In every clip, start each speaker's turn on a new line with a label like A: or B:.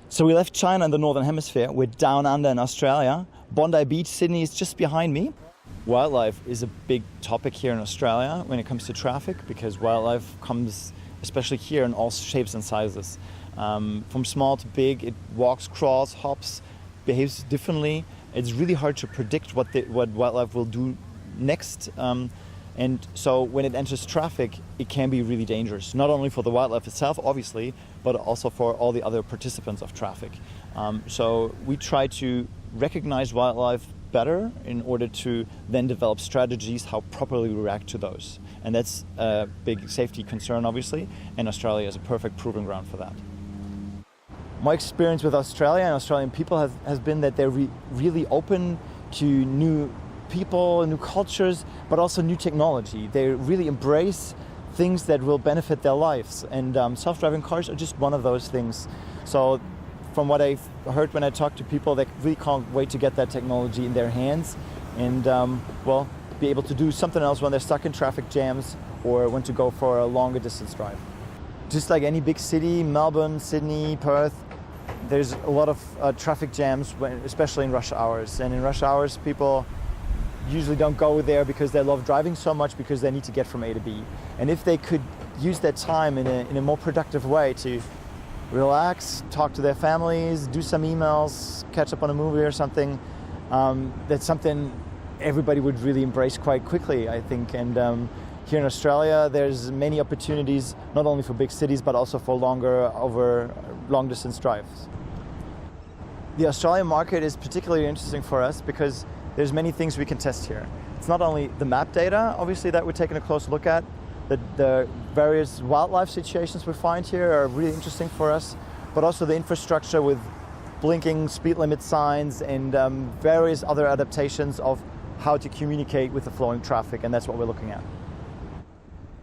A: So we left China in the Northern Hemisphere. We're down under in Australia. Bondi Beach, Sydney is just behind me. Wildlife is a big topic here in Australia when it comes to traffic, because wildlife comes, especially here, in all shapes and sizes. From small to big, it walks, crawls, hops, behaves differently. It's really hard to predict what wildlife will do next. And so when it enters traffic, it can be really dangerous, not only for the wildlife itself, obviously, but also for all the other participants of traffic. So we try to recognize wildlife better in order to then develop strategies how properly we react to those. And that's a big safety concern, obviously, and Australia is a perfect proving ground for that. My experience with Australia and Australian people has been that they're really open to new people, new cultures, but also new technology. They really embrace things that will benefit their lives, and self-driving cars are just one of those things. So from what I've heard when I talk to people, they really can't wait to get that technology in their hands and be able to do something else when they're stuck in traffic jams or want to go for a longer distance drive. Just like any big city, Melbourne, Sydney, Perth, there's a lot of traffic jams, especially in rush hours. And in rush hours, people usually don't go there because they love driving so much, because they need to get from A to B. And if they could use that time in a more productive way to relax, talk to their families, do some emails, catch up on a movie or something, that's something everybody would really embrace quite quickly, I think. And here in Australia, there's many opportunities, not only for big cities, but also for long distance drives. The Australian market is particularly interesting for us because there's many things we can test here. It's not only the map data, obviously, that we're taking a close look at. The various wildlife situations we find here are really interesting for us, but also the infrastructure with blinking speed limit signs and various other adaptations of how to communicate with the flowing traffic, and that's what we're looking at.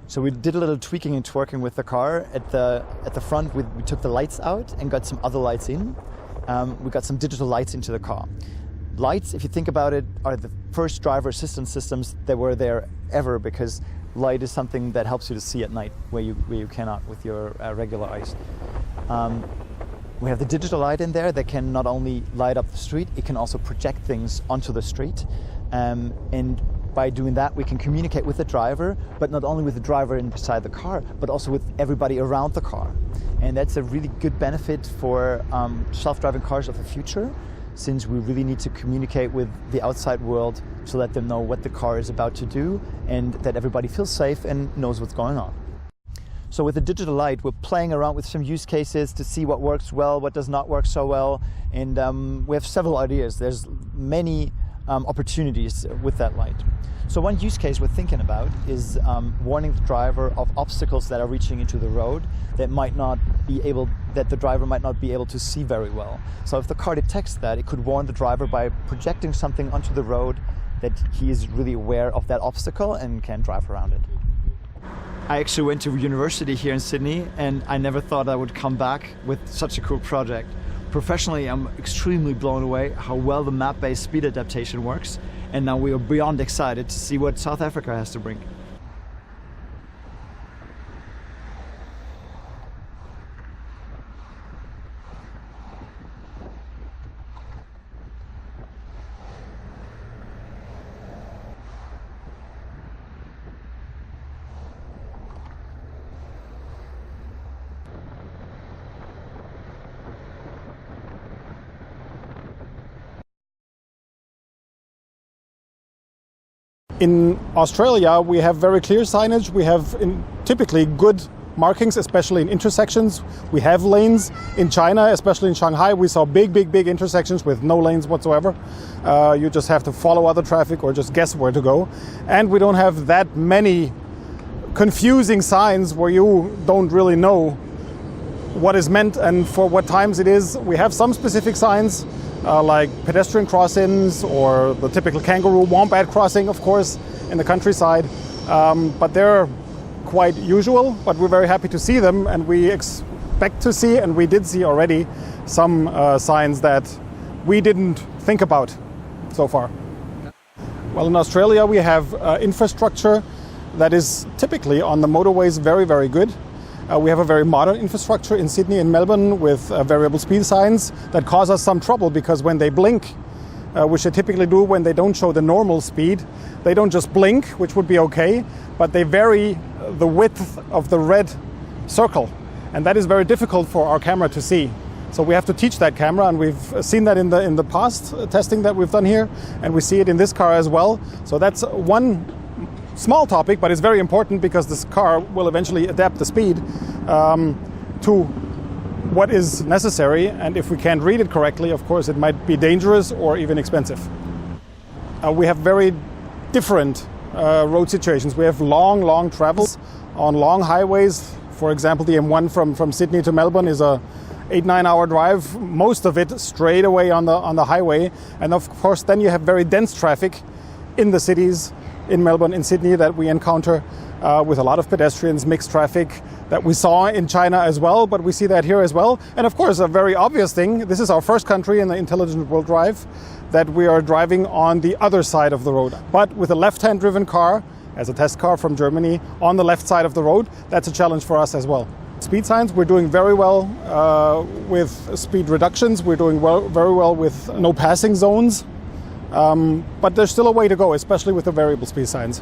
A: So we did a little tweaking and twerking with the car. At the front, we took the lights out and got some other lights in. We got some digital lights into the car. Lights, if you think about it, are the first driver assistance systems that were there ever, because light is something that helps you to see at night where you cannot with your regular eyes. We have the digital light in there that can not only light up the street, it can also project things onto the street. And by doing that, we can communicate with the driver, but not only with the driver inside the car, but also with everybody around the car. And that's a really good benefit for self-driving cars of the future, since we really need to communicate with the outside world to let them know what the car is about to do and that everybody feels safe and knows what's going on. So with the digital light, we're playing around with some use cases to see what works well, what does not work so well, and we have several ideas. There's many opportunities with that light. So one use case we're thinking about is warning the driver of obstacles that are reaching into the road that the driver might not be able to see very well. So if the car detects that, it could warn the driver by projecting something onto the road that he is really aware of that obstacle and can drive around it. I actually went to university here in Sydney, and I never thought I would come back with such a cool project. Professionally, I'm extremely blown away how well the map-based speed adaptation works, and now we are beyond excited to see what South Africa has to bring.
B: In Australia, we have very clear signage. We have typically good markings, especially in intersections. We have lanes. In China, especially in Shanghai, we saw big intersections with no lanes whatsoever. You just have to follow other traffic or just guess where to go. And we don't have that many confusing signs where you don't really know what is meant and for what times it is. We have some specific signs, like pedestrian crossings or the typical kangaroo wombat crossing, of course, in the countryside. But they're quite usual, but we're very happy to see them, and we expect to see, and we did see already, some signs that we didn't think about so far. Well, in Australia we have infrastructure that is typically on the motorways very good. We have a very modern infrastructure in Sydney and Melbourne with variable speed signs that cause us some trouble, because when they blink, which they typically do when they don't show the normal speed, they don't just blink, which would be okay, but they vary the width of the red circle. And that is very difficult for our camera to see. So we have to teach that camera, and we've seen that in the past testing that we've done here, and we see it in this car as well. So that's one small topic, but it's very important, because this car will eventually adapt the speed to what is necessary, and if we can't read it correctly, of course, it might be dangerous or even expensive. We have very different road situations. We have long travels on long highways. For example, the M1 from Sydney to Melbourne is a 8-9 hour drive, most of it straight away on the highway. And of course, then you have very dense traffic in the cities, in Melbourne, in Sydney, that we encounter with a lot of pedestrians, mixed traffic that we saw in China as well, but we see that here as well. And of course, a very obvious thing, this is our first country in the Intelligent World Drive that we are driving on the other side of the road. But with a left-hand driven car, as a test car from Germany, on the left side of the road, that's a challenge for us as well. Speed signs, we're doing very well with speed reductions. We're doing very well with no passing zones. But there's still a way to go, especially with the variable speed signs.